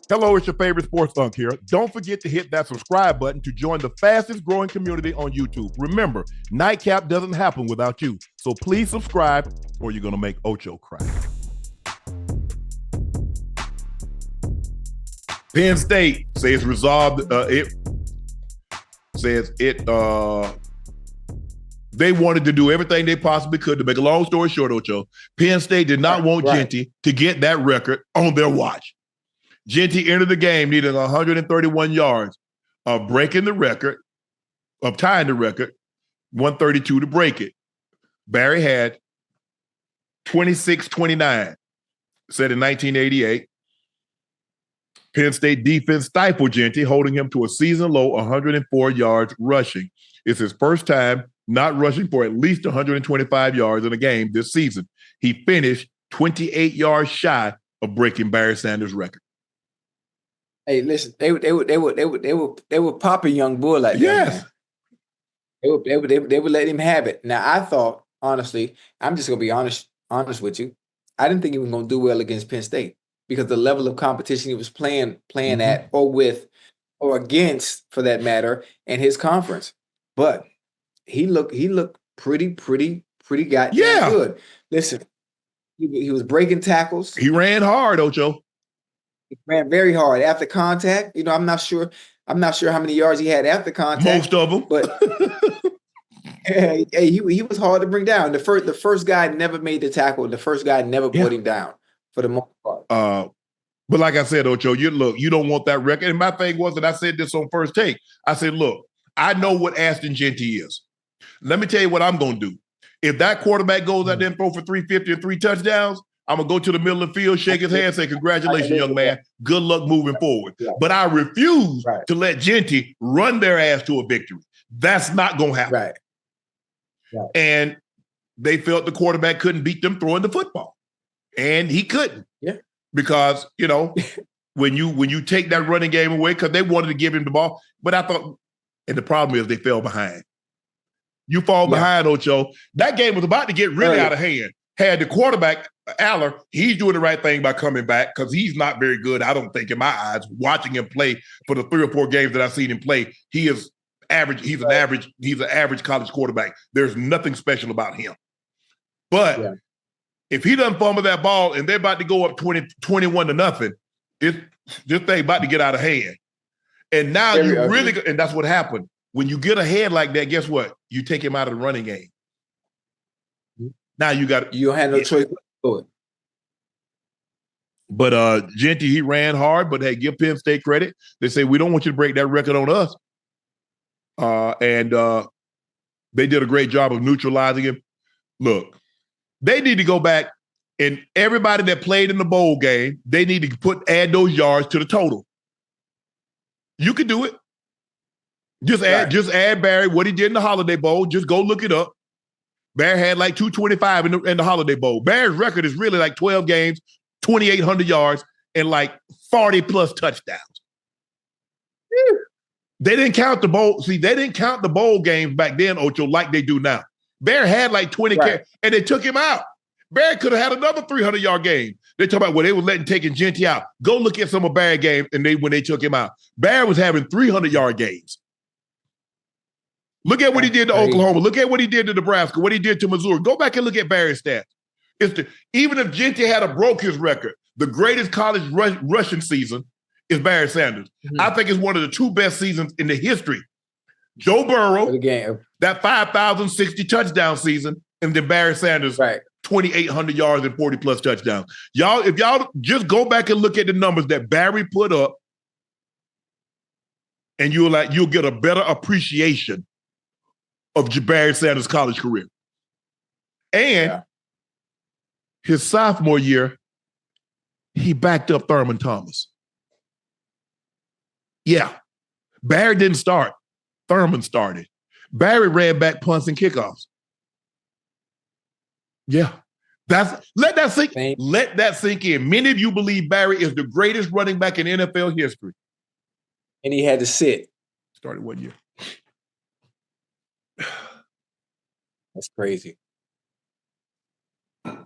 Hello, it's your favorite sports Unc here. Don't forget to hit that subscribe button to join the fastest growing community on YouTube. Remember, Nightcap doesn't happen without you. So please subscribe or you're going to make Ocho cry. Penn State says resolved. They wanted to do everything they possibly could to make a long story short, Ocho. Penn State did not want Jeanty to get that record on their watch. Jeanty entered the game needing 131 yards of breaking the record, of tying the record, 132 to break it. Barry had 26-29, said in 1988. Penn State defense stifled Jeanty, holding him to a season-low 104 yards rushing. It's his first time not rushing for at least 125 yards in a game this season. He finished 28 yards shy of breaking Barry Sanders' record. Hey, listen, they were popping young bull like that. Yes. Man. They would let him have it. Now I thought, honestly, I'm just gonna be honest with you. I didn't think he was gonna do well against Penn State because the level of competition he was playing at or with or against, for that matter, in his conference. But he looked pretty goddamn good. Listen, he was breaking tackles. He ran hard, Ocho. He ran very hard after contact. You know, I'm not sure how many yards he had after contact. Most of them, but he was hard to bring down. The first guy never made the tackle. The first guy never put him down for the most part. But like I said, Ocho, you don't want that record. And my thing was that I said this on First Take. I said, look, I know what Ashton Jeanty is. Let me tell you what I'm going to do. If that quarterback goes out there and throw for 350 and 3 touchdowns, I'm going to go to the middle of the field, shake his hand, and say, congratulations, young man. Good luck moving forward. But I refuse to let Jeanty run their ass to a victory. That's not going to happen. Right. And they felt the quarterback couldn't beat them throwing the football. And he couldn't. Yeah. Because, you know, when you take that running game away, because they wanted to give him the ball. But I thought, and the problem is they fell behind. You fall behind, Ocho. That game was about to get really out of hand. Had the quarterback, Aller, he's doing the right thing by coming back because he's not very good, I don't think, in my eyes. Watching him play for the 3 or 4 games that I've seen him play, he is average. He's an average college quarterback. There's nothing special about him. But if he doesn't fumble that ball and they're about to go up 21-0, this thing about to get out of hand. And now and that's what happened. When you get ahead like that, guess what? You take him out of the running game. Now you don't have no choice to it. But Jeanty, he ran hard, but hey, give Penn State credit. They say, we don't want you to break that record on us. And they did a great job of neutralizing him. Look, they need to go back and everybody that played in the bowl game, they need to add those yards to the total. You can do it. Just add Barry, what he did in the Holiday Bowl. Just go look it up. Barry had like 225 in the Holiday Bowl. Barry's record is really like 12 games, 2,800 yards, and like 40-plus touchdowns. They didn't count the bowl. See, they didn't count the bowl games back then, Ocho, like they do now. Barry had like 20 and they took him out. Barry could have had another 300-yard game. They talk about they were taking Jeanty out. Go look at some of Barry's games and when they took him out. Barry was having 300-yard games. Look at what he did to Oklahoma. Look at what he did to Nebraska, what he did to Missouri. Go back and look at Barry's stats. Even if Jeanty had broke his record, the greatest college rushing season is Barry Sanders. I think it's one of the 2 best seasons in the history. Joe Burrow, that 5,060 touchdown season, and then Barry Sanders, 2,800 yards and 40-plus touchdowns. If y'all just go back and look at the numbers that Barry put up, and you'll get a better appreciation of Barry Sanders' college career. And his sophomore year, he backed up Thurman Thomas. Yeah. Barry didn't start. Thurman started. Barry ran back punts and kickoffs. Yeah. Let that sink in. Many of you believe Barry is the greatest running back in NFL history. And he had to sit. Started 1 year. That's crazy. It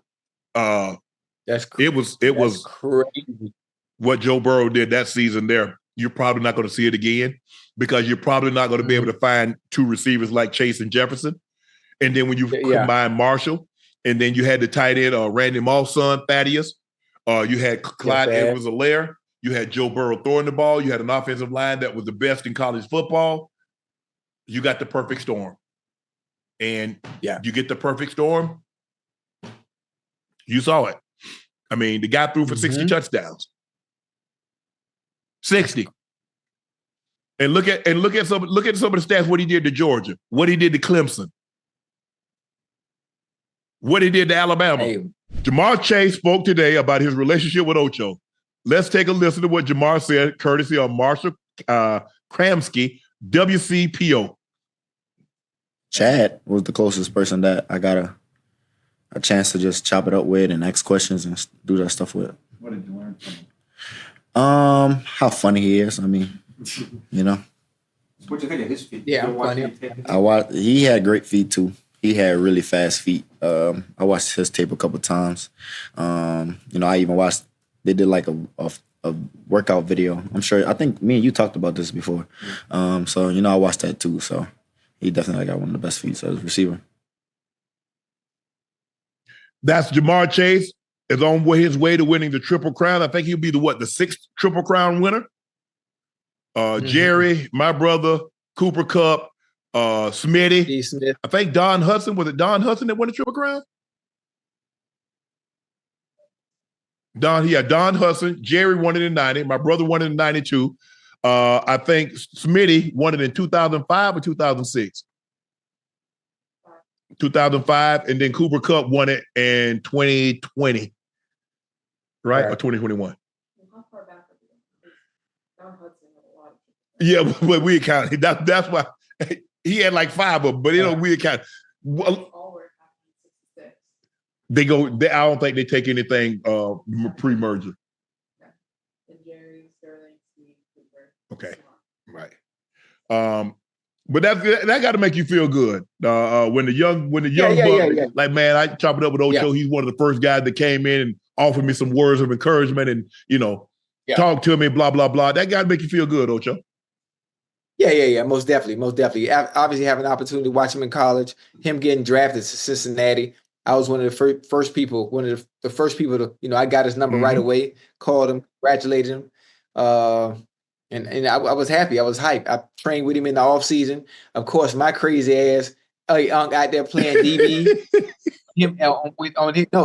was crazy. what Joe Burrow did that season there, you're probably not going to see it again because you're probably not going to be able to find two receivers like Chase and Jefferson. And then when you combine Marshall, and then you had the tight end, Randy Moss's son, Thaddeus. You had Clyde Edwards-Helaire. You had Joe Burrow throwing the ball. You had an offensive line that was the best in college football. You got the perfect storm. And you get the perfect storm, you saw it. I mean, the guy threw for 60 touchdowns. 60. And look at some of the stats, what he did to Georgia, what he did to Clemson, what he did to Alabama. Hey. Jamar Chase spoke today about his relationship with Ocho. Let's take a listen to what Jamar said, courtesy of Marshall Kramsky, WCPO. Chad was the closest person that I got a chance to just chop it up with and ask questions and do that stuff with. What did you learn from him? How funny he is. I mean, you know. What do you think of his feet? Yeah, I'm funny. He had great feet too. He had really fast feet. I watched his tape a couple times. You know, I even watched. They did like a workout video. I think me and you talked about this before. So you know, I watched that too. So he definitely got one of the best feet as a receiver. That's Jamar Chase. Is on his way to winning the Triple Crown. I think he'll be the sixth Triple Crown winner. Jerry, my brother, Cooper Kupp, Smitty. Smith. I think Don Hudson. Was it Don Hudson that won the Triple Crown? Don Hudson. Jerry won it in 90. My brother won it in 92. I think Smitty won it in 2005 or 2006. 2005, and then Cooper Kupp won it in 2020. Right? Or 2021. Yeah, but we account. That's why he had like 5 of them, but we account. They go. I don't think they take anything pre-merger. Okay, right. But that got to make you feel good when the young buck, like, man, I chop it up with Ocho. He's one of the first guys that came in and offered me some words of encouragement and talk to me, blah blah blah. That got to make you feel good, Ocho. Yeah, most definitely. Obviously, having an opportunity to watch him in college, him getting drafted to Cincinnati. I was one of the first people to, I got his number right away, called him, congratulated him. And I was happy. I was hyped. I trained with him in the offseason. Of course, my crazy ass, Unc out there playing DB.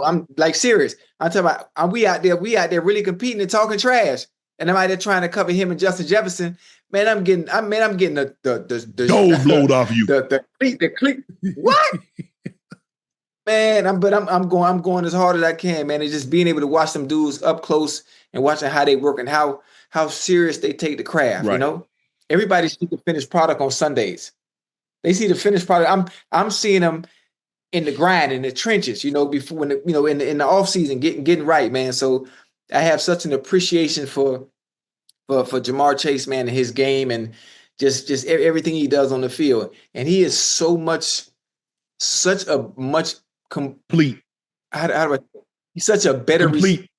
I'm like serious. I'm talking about we out there really competing and talking trash. And I'm out there trying to cover him and Justin Jefferson. Man, I'm getting the gold blowed off you. The click. What? Man, I'm going as hard as I can, man. And just being able to watch them dudes up close and watching how they work and how serious they take the craft. Right. You know, everybody sees the finished product on Sundays. They see the finished product. I'm seeing them in the grind, in the trenches. Before when in the off season, getting right, man. So I have such an appreciation for Jamar Chase, man, and his game and just everything he does on the field. And he is such a much complete. He's such a better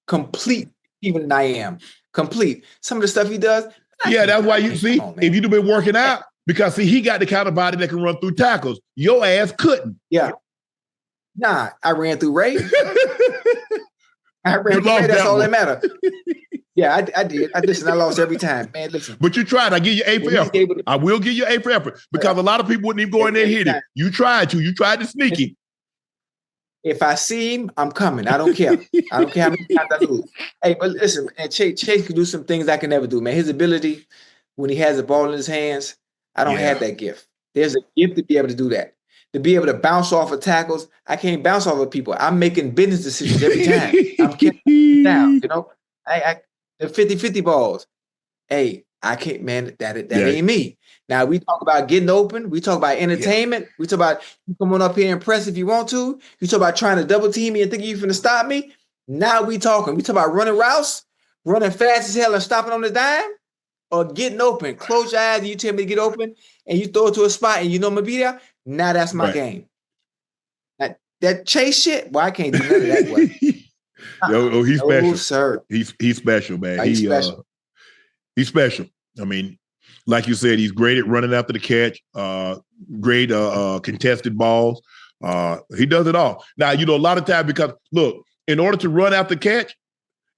complete even than I am. Complete. Some of the stuff he does. Yeah, that's why you see, if you've been working out, because he got the kind of body that can run through tackles. Your ass couldn't. Yeah. Nah, I ran through Ray. That's all that matters. Yeah, I did. I lost every time. Man, listen. But you tried. I give you A for effort. I will give you A for effort because a lot of people wouldn't even go in there and hit it. You tried to. You tried to sneak him. If I see him, I'm coming. I don't care. I don't care how many times I lose. Hey, but listen, and Chase can do some things I can never do, man. His ability, when he has the ball in his hands, I don't have that gift. There's a gift to be able to do that. To be able to bounce off of tackles, I can't bounce off of people. I'm making business decisions every time. I'm getting down, the 50-50 balls. Hey, I can't, man, that ain't me. Now, we talk about getting open. We talk about entertainment. We talk about you come on up here and press if you want to. You talk about trying to double team me and thinking you're going to stop me. Now we talking. We talk about running routes, running fast as hell and stopping on the dime, or getting open. Close your eyes and you tell me to get open and you throw it to a spot and you know I'm going to be there. Now that's my game. That Chase shit, well, I can't do none of that way. He's special. No, sir. He's special, man. He's special. He's special. I mean, like you said, he's great at running after the catch. Great contested balls. He does it all. Now, a lot of times, because look, in order to run after catch,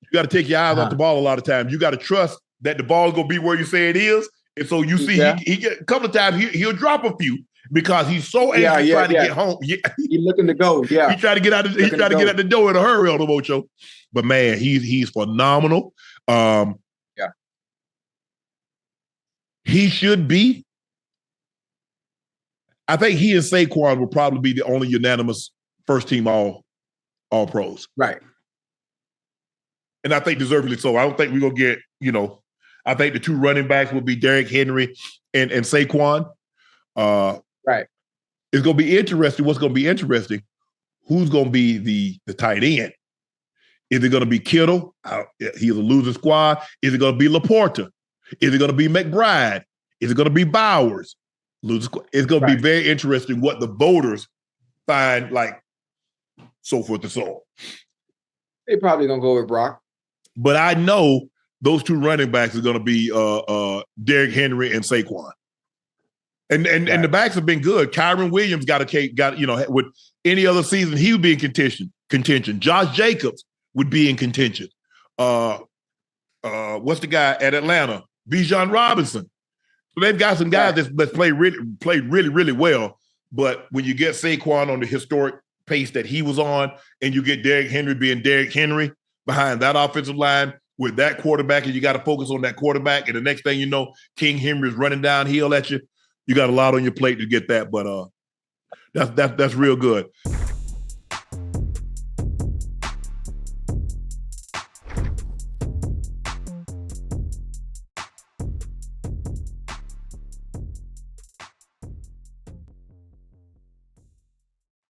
you got to take your eyes off the ball a lot of times. You got to trust that the ball is going to be where you say it is. And so you see, he get a couple of times he'll drop a few because he's so anxious trying to get home. Yeah. He's looking to go. Yeah, he trying to get out. He trying to get out the door in a hurry on the Ocho. But man, he's phenomenal. He should be. I think he and Saquon will probably be the only unanimous first team all pros. Right. And I think deservedly so. I don't think we're gonna get, I think the two running backs will be Derrick Henry and Saquon. Right. It's gonna be interesting. What's gonna be interesting? Who's gonna be the tight end? Is it gonna be Kittle? He's a losing squad. Is it gonna be Laporta? Is it gonna be McBride? Is it gonna be Bowers? Losing squad. It's gonna be very interesting what the voters find, like so forth and so on. They probably gonna go with Brock. But I know those two running backs are going to be Derrick Henry and Saquon. And the backs have been good. Kyron Williams got with any other season, he would be in contention. Josh Jacobs would be in contention. What's the guy at Atlanta? Bijan Robinson. So they've got some guys that play really, really well. But when you get Saquon on the historic pace that he was on, and you get Derrick Henry being Derrick Henry behind that offensive line with that quarterback, and you got to focus on that quarterback, and the next thing you know, King Henry is running downhill at you. You got a lot on your plate to get that, but that's real good.